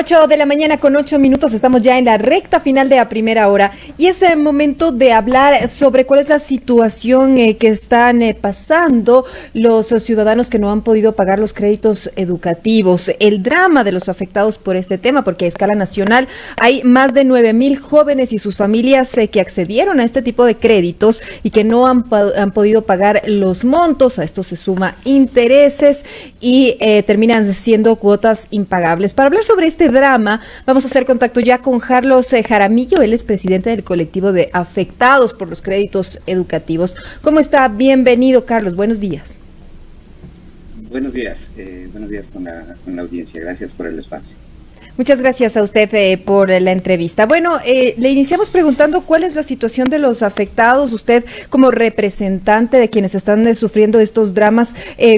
8 de la mañana con 8 minutos, estamos ya en la recta final de la primera hora y es el momento de hablar sobre cuál es la situación que están pasando los ciudadanos que no han podido pagar los créditos educativos, el drama de los afectados por este tema, porque a escala nacional hay más de 9,000 jóvenes y sus familias que accedieron a este tipo de créditos y que no han podido pagar los montos. A esto se suma intereses y terminan siendo cuotas impagables. Para hablar sobre este drama, vamos a hacer contacto ya con Carlos Jaramillo. Él es presidente del colectivo de afectados por los créditos educativos. ¿Cómo está? Bienvenido, Carlos. Buenos días. Buenos días con la audiencia. Gracias por el espacio. Muchas gracias a usted por la entrevista. Bueno, le iniciamos preguntando cuál es la situación de los afectados. Usted, como representante de quienes están sufriendo estos dramas,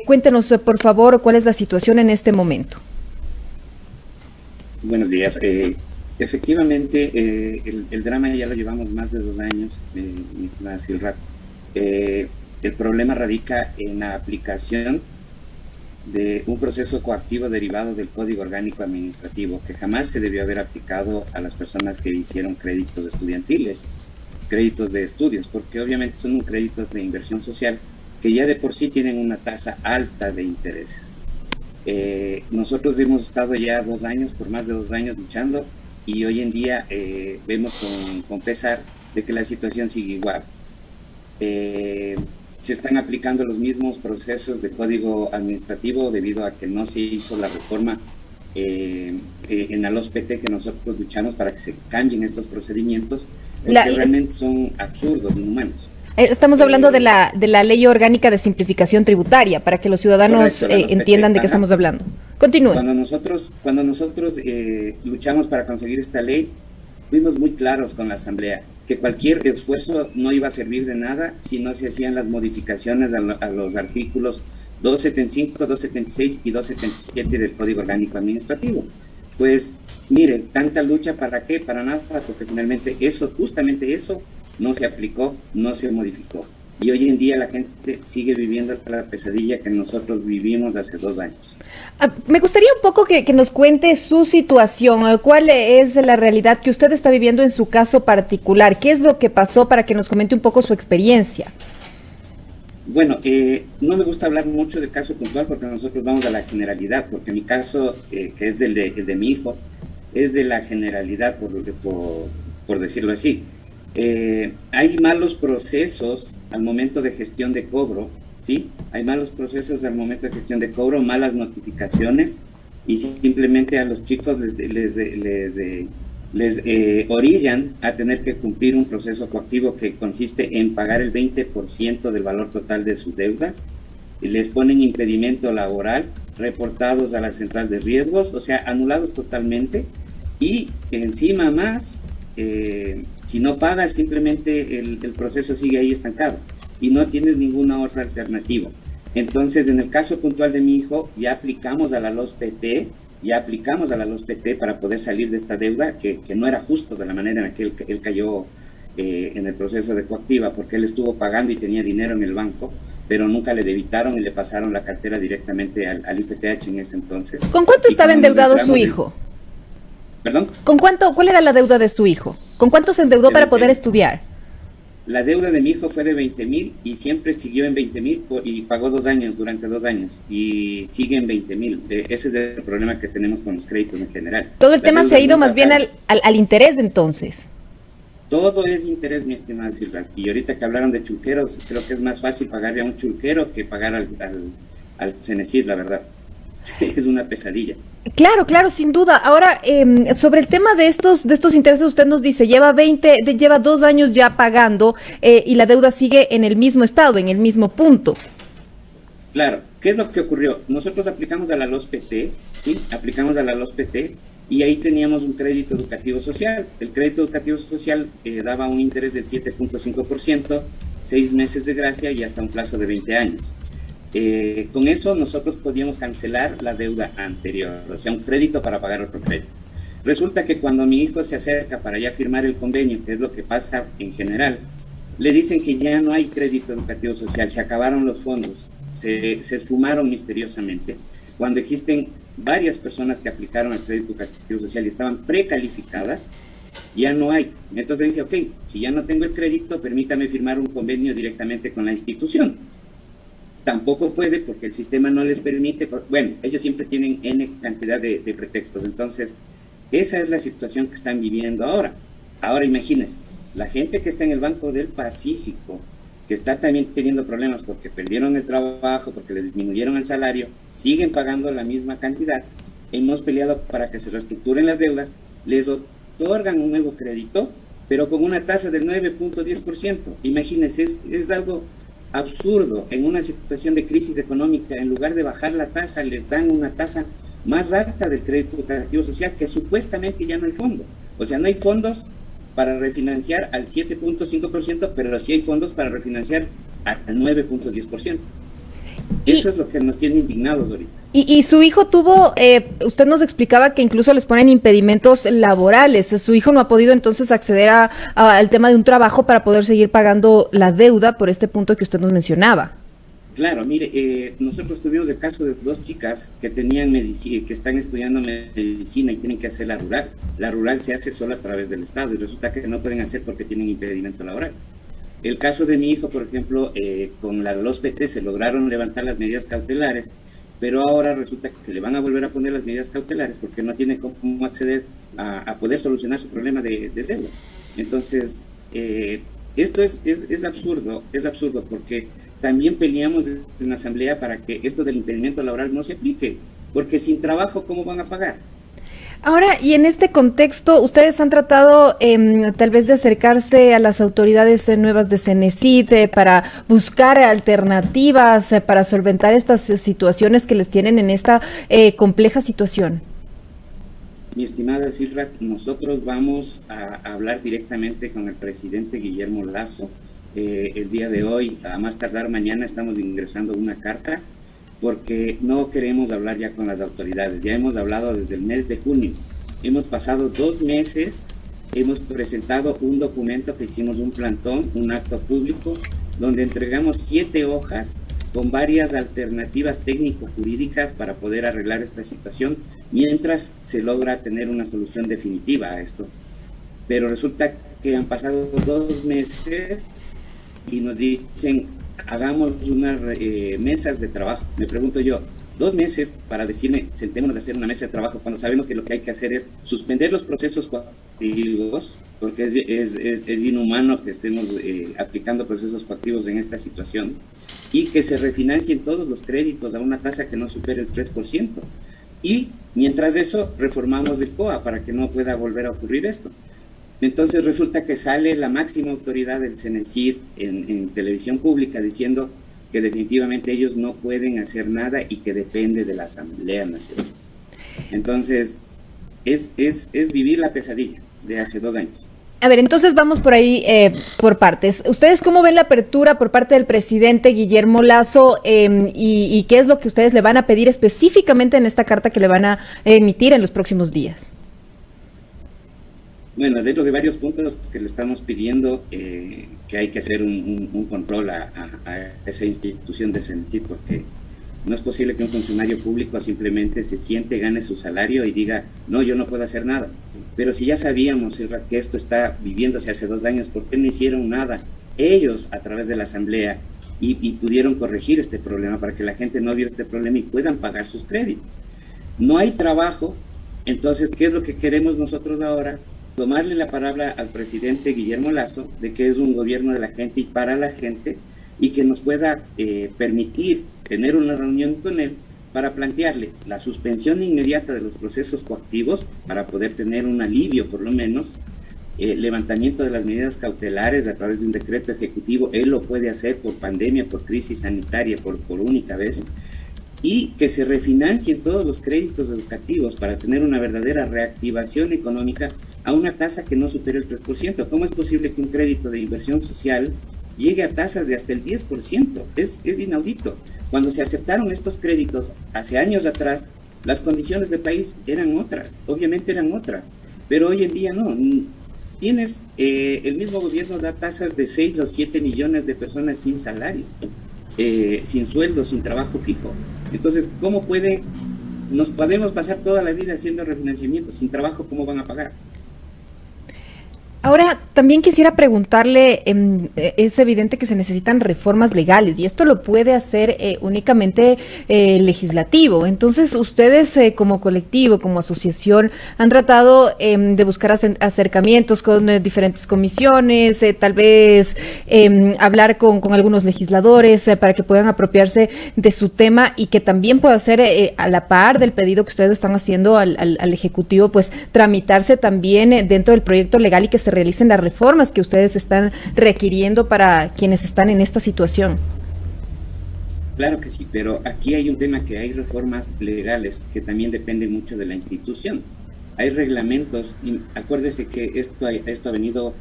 cuéntenos, por favor, cuál es la situación en este momento. Buenos días. Efectivamente, el drama ya lo llevamos más de 2 años, mi estimada Silra. El problema radica en la aplicación de un proceso coactivo derivado del Código Orgánico Administrativo, que jamás se debió haber aplicado a las personas que hicieron créditos estudiantiles, créditos de estudios, porque obviamente son un crédito de inversión social que ya de por sí tienen una tasa alta de intereses. Nosotros hemos estado ya 2 años, por más de 2 años luchando, y hoy en día vemos con pesar de que la situación sigue igual. Se están aplicando los mismos procesos de código administrativo debido a que no se hizo la reforma en la LOSPT que nosotros luchamos para que se cambien estos procedimientos, que realmente son absurdos, inhumanos. Estamos hablando de la Ley Orgánica de Simplificación Tributaria, para que los ciudadanos entiendan de qué estamos hablando. Continúe. Cuando nosotros luchamos para conseguir esta ley, fuimos muy claros con la Asamblea, que cualquier esfuerzo no iba a servir de nada si no se hacían las modificaciones a los artículos 275, 276 y 277 del Código Orgánico Administrativo. Pues mire, tanta lucha, ¿para qué? Para nada, porque finalmente justamente eso no se aplicó, no se modificó. Y hoy en día la gente sigue viviendo la pesadilla que nosotros vivimos hace 2 años. Me gustaría un poco que nos cuente su situación. ¿Cuál es la realidad que usted está viviendo en su caso particular? ¿Qué es lo que pasó, para que nos comente un poco su experiencia? Bueno, no me gusta hablar mucho del caso puntual porque nosotros vamos a la generalidad, porque mi caso, que es el de mi hijo, es de la generalidad, por decirlo así. Hay malos procesos al momento de gestión de cobro, ¿sí? Hay malos procesos al momento de gestión de cobro, malas notificaciones, y simplemente a los chicos les orillan a tener que cumplir un proceso coactivo que consiste en pagar el 20% del valor total de su deuda, y les ponen impedimento laboral, reportados a la central de riesgos, o sea, anulados totalmente, y encima más, si no pagas, simplemente el proceso sigue ahí estancado y no tienes ninguna otra alternativa. Entonces, en el caso puntual de mi hijo, ya aplicamos a la LOSPT para poder salir de esta deuda que no era justo de la manera en la que él cayó en el proceso de coactiva, porque él estuvo pagando y tenía dinero en el banco, pero nunca le debitaron y le pasaron la cartera directamente al IFTH en ese entonces. ¿Con cuánto estaba endeudado su hijo? ¿Perdón? ¿Cuál era la deuda de su hijo? ¿Con cuánto se endeudó para poder estudiar? La deuda de mi hijo fue de 20,000 y siempre siguió en 20,000 y pagó durante 2 años y sigue en 20,000. Ese es el problema que tenemos con los créditos en general. Todo el tema se ha ido más bien al interés, entonces. Todo es interés, mi estimada Silva. Y ahorita que hablaron de chulqueros, creo que es más fácil pagarle a un chulquero que pagar al Cenecid, la verdad. Es una pesadilla. Claro, sin duda. Ahora, sobre el tema de estos intereses, usted nos dice, lleva 2 años ya pagando y la deuda sigue en el mismo estado, en el mismo punto. Claro. ¿Qué es lo que ocurrió? Nosotros aplicamos a la LOSPT, ¿sí? Aplicamos a la LOSPT y ahí teníamos un crédito educativo social. El crédito educativo social daba un interés del 7.5%, 6 meses de gracia y hasta un plazo de 20 años. Con eso nosotros podíamos cancelar la deuda anterior, o sea, un crédito para pagar otro crédito. Resulta que cuando mi hijo se acerca para ya firmar el convenio, que es lo que pasa en general, le dicen que ya no hay crédito educativo social, se acabaron los fondos. se esfumaron misteriosamente, cuando existen varias personas que aplicaron el crédito educativo social y estaban precalificadas, ya no hay. Entonces dice, ok, si ya no tengo el crédito, permítame firmar un convenio directamente con la institución. Tampoco puede porque el sistema no les permite. Bueno, ellos siempre tienen N cantidad de pretextos. Entonces, esa es la situación que están viviendo ahora. Ahora imagínense, la gente que está en el Banco del Pacífico, que está también teniendo problemas porque perdieron el trabajo, porque les disminuyeron el salario, siguen pagando la misma cantidad. Hemos peleado para que se reestructuren las deudas, les otorgan un nuevo crédito, pero con una tasa del 9.10%. Imagínense, es algo absurdo. En una situación de crisis económica, en lugar de bajar la tasa, les dan una tasa más alta del crédito educativo social, que supuestamente ya no hay fondo. O sea, no hay fondos para refinanciar al 7.5%, pero sí hay fondos para refinanciar al 9.10%. Eso es lo que nos tiene indignados ahorita. Y su hijo tuvo, usted nos explicaba que incluso les ponen impedimentos laborales. Su hijo no ha podido entonces acceder al tema de un trabajo para poder seguir pagando la deuda por este punto que usted nos mencionaba. Claro, mire, nosotros tuvimos el caso de dos chicas que tenían medicina, que están estudiando medicina y tienen que hacer la rural. La rural se hace solo a través del Estado y resulta que no pueden hacer porque tienen impedimento laboral. El caso de mi hijo, por ejemplo, con la LOSPT se lograron levantar las medidas cautelares, pero ahora resulta que le van a volver a poner las medidas cautelares porque no tiene cómo acceder a poder solucionar su problema de deuda. Entonces, esto es absurdo porque también peleamos en la Asamblea para que esto del impedimento laboral no se aplique, porque sin trabajo, ¿cómo van a pagar? Ahora, y en este contexto, ¿ustedes han tratado tal vez de acercarse a las autoridades nuevas de CENESID para buscar alternativas para solventar estas situaciones que les tienen en esta compleja situación? Mi estimada Silvia, nosotros vamos a hablar directamente con el presidente Guillermo Lasso. El día de hoy, a más tardar mañana, estamos ingresando una carta porque no queremos hablar ya con las autoridades. Ya hemos hablado desde el mes de junio. Hemos pasado 2 meses, hemos presentado un documento que hicimos un plantón, un acto público, donde entregamos 7 hojas con varias alternativas técnico-jurídicas para poder arreglar esta situación, mientras se logra tener una solución definitiva a esto. Pero resulta que han pasado 2 meses y nos dicen, hagamos unas mesas de trabajo. Me pregunto yo, 2 meses para decirme, sentémonos a hacer una mesa de trabajo, cuando sabemos que lo que hay que hacer es suspender los procesos coactivos, porque es inhumano que estemos aplicando procesos coactivos en esta situación, y que se refinancien todos los créditos a una tasa que no supere el 3%. Y mientras de eso, reformamos el COA para que no pueda volver a ocurrir esto. Entonces resulta que sale la máxima autoridad del CENESID en televisión pública diciendo que definitivamente ellos no pueden hacer nada y que depende de la Asamblea Nacional. Entonces, es vivir la pesadilla de hace 2 años. A ver, entonces vamos por ahí por partes. ¿Ustedes cómo ven la apertura por parte del presidente Guillermo Lasso y qué es lo que ustedes le van a pedir específicamente en esta carta que le van a emitir en los próximos días? Bueno, dentro de varios puntos que le estamos pidiendo que hay que hacer un control a esa institución de CENESID, porque no es posible que un funcionario público simplemente se siente, gane su salario y diga, no, yo no puedo hacer nada. Pero si ya sabíamos que esto está viviéndose hace 2 años, ¿por qué no hicieron nada ellos a través de la Asamblea y pudieron corregir este problema para que la gente no viera este problema y puedan pagar sus créditos? No hay trabajo, entonces, ¿qué es lo que queremos nosotros ahora? Tomarle la palabra al presidente Guillermo Lasso de que es un gobierno de la gente y para la gente, y que nos pueda permitir tener una reunión con él para plantearle la suspensión inmediata de los procesos coactivos para poder tener un alivio, por lo menos, levantamiento de las medidas cautelares a través de un decreto ejecutivo. Él lo puede hacer por pandemia, por crisis sanitaria, por única vez, y que se refinancien todos los créditos educativos para tener una verdadera reactivación económica a una tasa que no supere el 3%. ¿Cómo es posible que un crédito de inversión social llegue a tasas de hasta el 10%? Es inaudito. Cuando se aceptaron estos créditos hace años atrás, las condiciones del país eran otras, obviamente eran otras, pero hoy en día no. El mismo gobierno da tasas de 6 o 7 millones de personas sin salarios. sin sueldo, sin trabajo fijo. Entonces, nos podemos pasar toda la vida haciendo refinanciamiento sin trabajo? ¿Cómo van a pagar? Ahora, también quisiera preguntarle, es evidente que se necesitan reformas legales y esto lo puede hacer únicamente el legislativo. Entonces, ustedes como colectivo, como asociación, han tratado de buscar acercamientos con diferentes comisiones, tal vez hablar con algunos legisladores para que puedan apropiarse de su tema y que también pueda ser a la par del pedido que ustedes están haciendo al Ejecutivo, pues tramitarse también dentro del proyecto legal y que se realicen las reformas que ustedes están requiriendo para quienes están en esta situación. Claro que sí, pero aquí hay un tema, que hay reformas legales que también dependen mucho de la institución. Hay reglamentos, y acuérdese que esto ha venido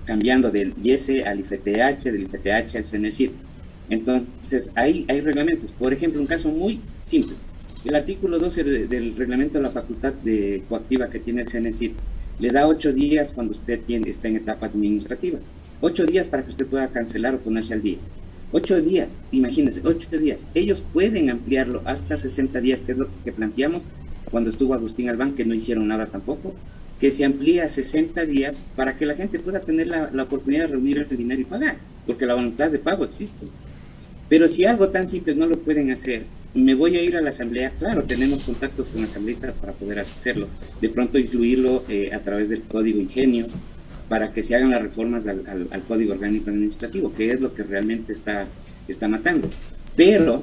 cambiando del IESE al IFTH, del IFTH al CENESID. Entonces, hay reglamentos. Por ejemplo, un caso muy simple. El artículo 12 del reglamento de la facultad coactiva que tiene el CENESID le da 8 días cuando usted está en etapa administrativa. 8 días para que usted pueda cancelar o ponerse al día. 8 días, imagínense, 8 días. Ellos pueden ampliarlo hasta 60 días, que es lo que planteamos cuando estuvo Agustín Albán, que no hicieron nada tampoco, que se amplía a 60 días para que la gente pueda tener la oportunidad de reunir el dinero y pagar, porque la voluntad de pago existe. Pero si algo tan simple no lo pueden hacer, me voy a ir a la asamblea. Claro, tenemos contactos con asambleístas para poder hacerlo, de pronto incluirlo a través del código Ingenios, para que se hagan las reformas al código orgánico administrativo, que es lo que realmente está matando. Pero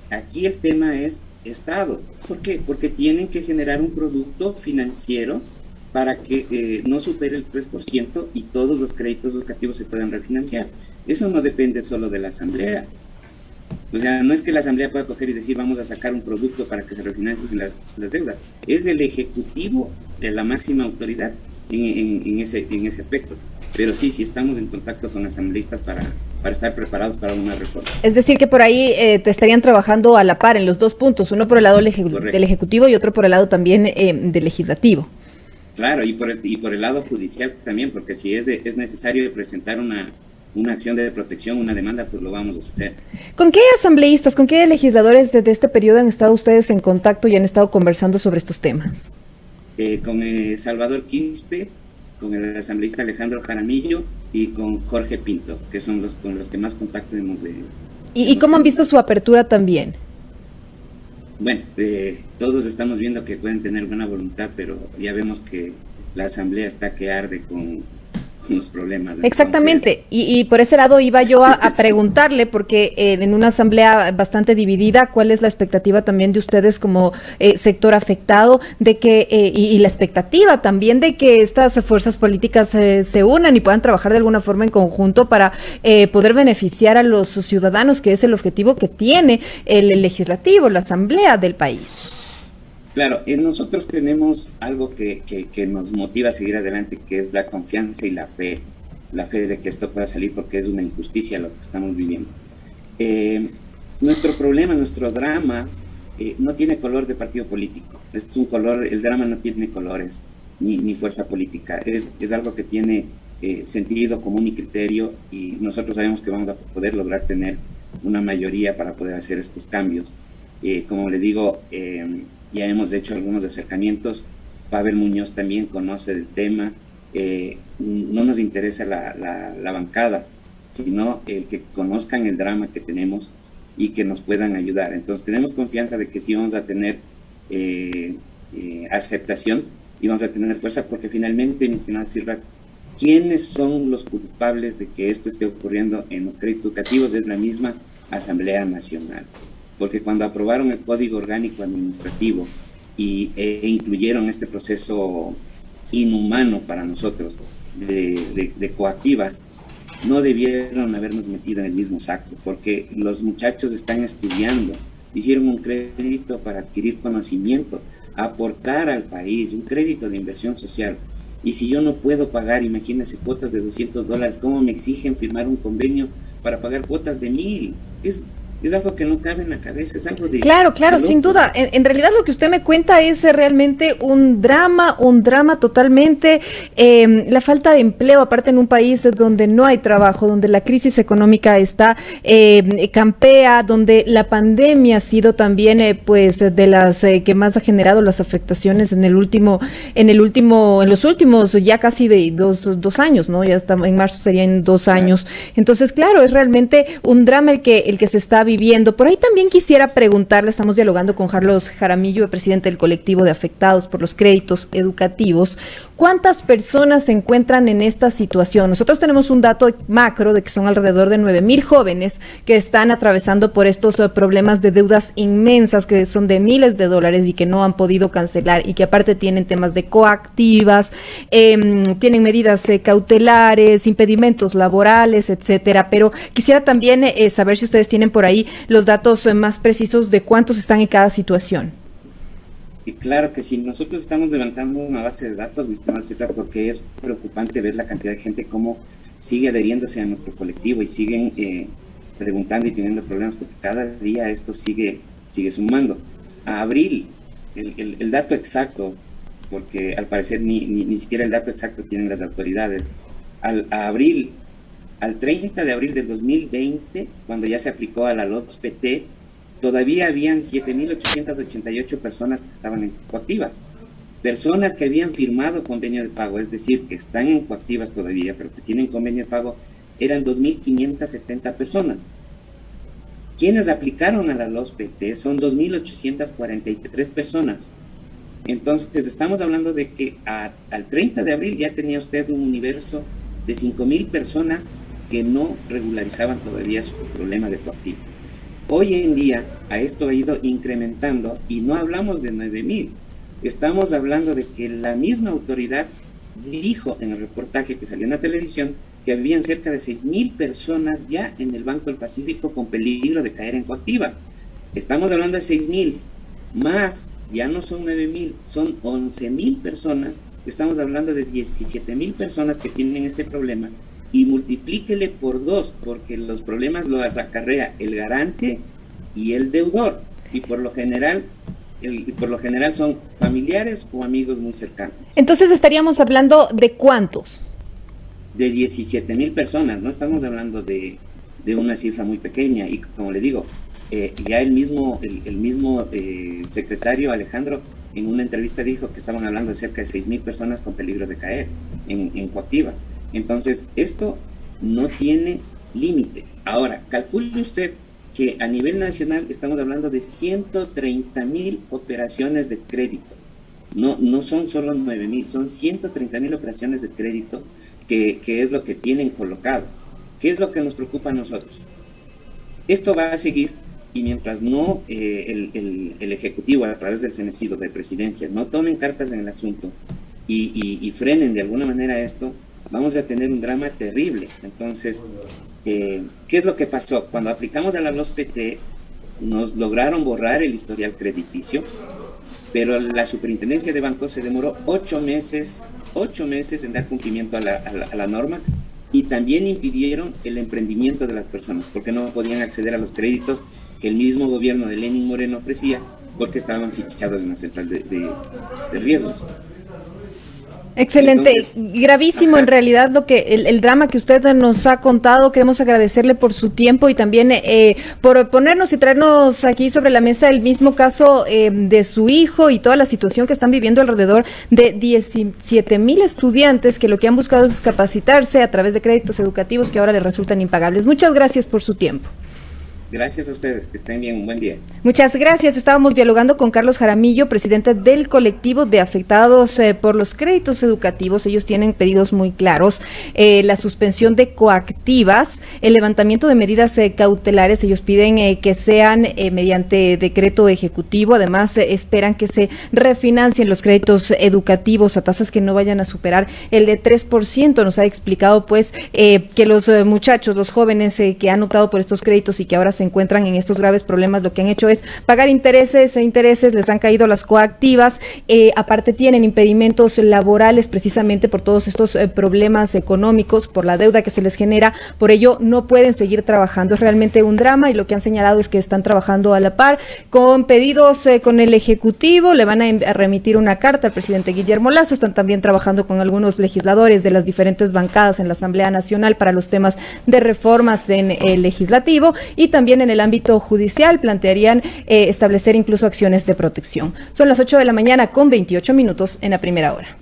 aquí el tema es Estado. ¿Por qué? Porque tienen que generar un producto financiero para que no supere el 3% y todos los créditos educativos se puedan refinanciar. Eso no depende solo de la asamblea. O sea, no es que la asamblea pueda coger y decir vamos a sacar un producto para que se refinancien las deudas. Es el ejecutivo de la máxima autoridad en ese aspecto. Pero sí estamos en contacto con asambleístas para estar preparados para una reforma. Es decir, que por ahí te estarían trabajando a la par en los dos puntos, uno por el lado del Ejecutivo y otro por el lado también del Legislativo. Claro, y por el lado judicial también, porque si es necesario presentar una acción de protección, una demanda, pues lo vamos a hacer. ¿Con qué asambleístas, con qué legisladores desde este periodo han estado ustedes en contacto y han estado conversando sobre estos temas? Con Salvador Quispe, con el asambleísta Alejandro Jaramillo y con Jorge Pinto, que son con los que más contacto hemos ¿Y cómo han visto su apertura también? Bueno, todos estamos viendo que pueden tener buena voluntad, pero ya vemos que la asamblea está que arde con los problemas. Exactamente, y por ese lado iba yo a preguntarle, porque en una asamblea bastante dividida, ¿cuál es la expectativa también de ustedes como sector afectado, de que y la expectativa también de que estas fuerzas políticas se unan y puedan trabajar de alguna forma en conjunto para poder beneficiar a los ciudadanos, que es el objetivo que tiene el legislativo, la asamblea del país? Claro, nosotros tenemos algo que nos motiva a seguir adelante, que es la confianza y la fe de que esto pueda salir, porque es una injusticia lo que estamos viviendo. Nuestro problema, nuestro drama, no tiene color de partido político. Es un color, el drama no tiene colores ni fuerza política. Es algo que tiene sentido común y criterio, y nosotros sabemos que vamos a poder lograr tener una mayoría para poder hacer estos cambios. Como le digo, ya hemos hecho algunos acercamientos. Pavel Muñoz también conoce el tema. No nos interesa la bancada, sino el que conozcan el drama que tenemos y que nos puedan ayudar. Entonces tenemos confianza de que sí vamos a tener aceptación y vamos a tener fuerza, porque finalmente, mi estimada Silva, ¿quiénes son los culpables de que esto esté ocurriendo en los créditos educativos? Es la misma Asamblea Nacional. Porque cuando aprobaron el Código Orgánico Administrativo e incluyeron este proceso inhumano para nosotros de coactivas, no debieron habernos metido en el mismo saco, porque los muchachos están estudiando, hicieron un crédito para adquirir conocimiento, aportar al país, un crédito de inversión social. Y si yo no puedo pagar, imagínense, cuotas de $200, ¿cómo me exigen firmar un convenio para pagar cuotas de $1,000? Es algo que no cabe en la cabeza, es algo de... Claro, de sin locos. duda. En realidad lo que usted me cuenta es realmente un drama totalmente. La falta de empleo, aparte en un país donde no hay trabajo, donde la crisis económica está campea, donde la pandemia ha sido también pues de las que más ha generado las afectaciones en los últimos ya casi de dos años, ¿no? Ya está, en marzo serían 2 años. Entonces, claro, es realmente un drama el que se está viviendo. Por ahí también quisiera preguntarle, estamos dialogando con Carlos Jaramillo, presidente del colectivo de afectados por los créditos educativos. ¿Cuántas personas se encuentran en esta situación? Nosotros tenemos un dato macro de que son alrededor de 9,000 jóvenes que están atravesando por estos problemas de deudas inmensas que son de miles de dólares y que no han podido cancelar y que aparte tienen temas de coactivas, tienen medidas cautelares, impedimentos laborales, etcétera. Pero quisiera también saber si ustedes tienen por ahí los datos más precisos de cuántos están en cada situación. Y claro que sí, nosotros estamos levantando una base de datos, mi estimada Cifra, porque es preocupante ver la cantidad de gente cómo sigue adheriéndose a nuestro colectivo y siguen preguntando y teniendo problemas, porque cada día esto sigue sumando. A abril, el dato exacto, porque al parecer ni siquiera el dato exacto tienen las autoridades, al 30 de abril del 2020, cuando ya se aplicó a la LOPS-PT, todavía habían 7,888 personas que estaban en coactivas. Personas que habían firmado convenio de pago, es decir, que están en coactivas todavía, pero que tienen convenio de pago, eran 2,570 personas. Quienes aplicaron a la LOPS-PT son 2,843 personas. Entonces, estamos hablando de que al 30 de abril ya tenía usted un universo de 5,000 personas que no regularizaban todavía su problema de coactivo. Hoy en día a esto ha ido incrementando y no hablamos de 9,000. Estamos hablando de que la misma autoridad dijo en el reportaje que salió en la televisión que habían cerca de 6,000 personas ya en el Banco del Pacífico con peligro de caer en coactiva. Estamos hablando de 6,000 más, ya no son 9,000, son 11,000 personas. Estamos hablando de 17,000 personas que tienen este problema. Y multiplíquele por 2, porque los problemas los acarrea el garante y el deudor, y por lo general son familiares o amigos muy cercanos. Entonces estaríamos hablando de ¿cuántos? De 17,000 personas, no estamos hablando de una cifra muy pequeña, y como le digo, ya el mismo secretario Alejandro en una entrevista dijo que estaban hablando de cerca de 6,000 personas con peligro de caer en coactiva. Entonces, esto no tiene límite. Ahora, calcule usted que a nivel nacional estamos hablando de 130,000 operaciones de crédito. No son solo 9,000, son 130,000 operaciones de crédito que es lo que tienen colocado. ¿Qué es lo que nos preocupa a nosotros? Esto va a seguir y mientras no el Ejecutivo, a través del Cenecido, de Presidencia, no tomen cartas en el asunto y frenen de alguna manera esto, vamos a tener un drama terrible. Entonces, ¿qué es lo que pasó? Cuando aplicamos a la LOPS-PT, nos lograron borrar el historial crediticio, pero la Superintendencia de Bancos se demoró 8 meses en dar cumplimiento a la norma, y también impidieron el emprendimiento de las personas, porque no podían acceder a los créditos que el mismo gobierno de Lenín Moreno ofrecía, porque estaban fichados en la central de riesgos. Excelente, entonces, gravísimo en realidad lo que el drama que usted nos ha contado. Queremos agradecerle por su tiempo y también por ponernos y traernos aquí sobre la mesa el mismo caso de su hijo y toda la situación que están viviendo alrededor de 17,000 estudiantes que lo que han buscado es capacitarse a través de créditos educativos que ahora les resultan impagables. Muchas gracias por su tiempo. Gracias a ustedes, que estén bien, un buen día. Muchas gracias. Estábamos dialogando con Carlos Jaramillo, presidente del colectivo de afectados por los créditos educativos. Ellos tienen pedidos muy claros, la suspensión de coactivas, el levantamiento de medidas cautelares. Ellos piden que sean mediante decreto ejecutivo. Además, esperan que se refinancien los créditos educativos a tasas que no vayan a superar el de 3%. Nos ha explicado pues que los muchachos, los jóvenes que han optado por estos créditos y que ahora se se encuentran en estos graves problemas, lo que han hecho es pagar intereses, les han caído las coactivas, aparte tienen impedimentos laborales precisamente por todos estos problemas económicos, por la deuda que se les genera, por ello no pueden seguir trabajando. Es realmente un drama y lo que han señalado es que están trabajando a la par con pedidos con el Ejecutivo, le van a remitir una carta al presidente Guillermo Lasso, están también trabajando con algunos legisladores de las diferentes bancadas en la Asamblea Nacional para los temas de reformas en el legislativo y también en el ámbito judicial plantearían establecer incluso acciones de protección. Son las 8 de la mañana con 28 minutos en la primera hora.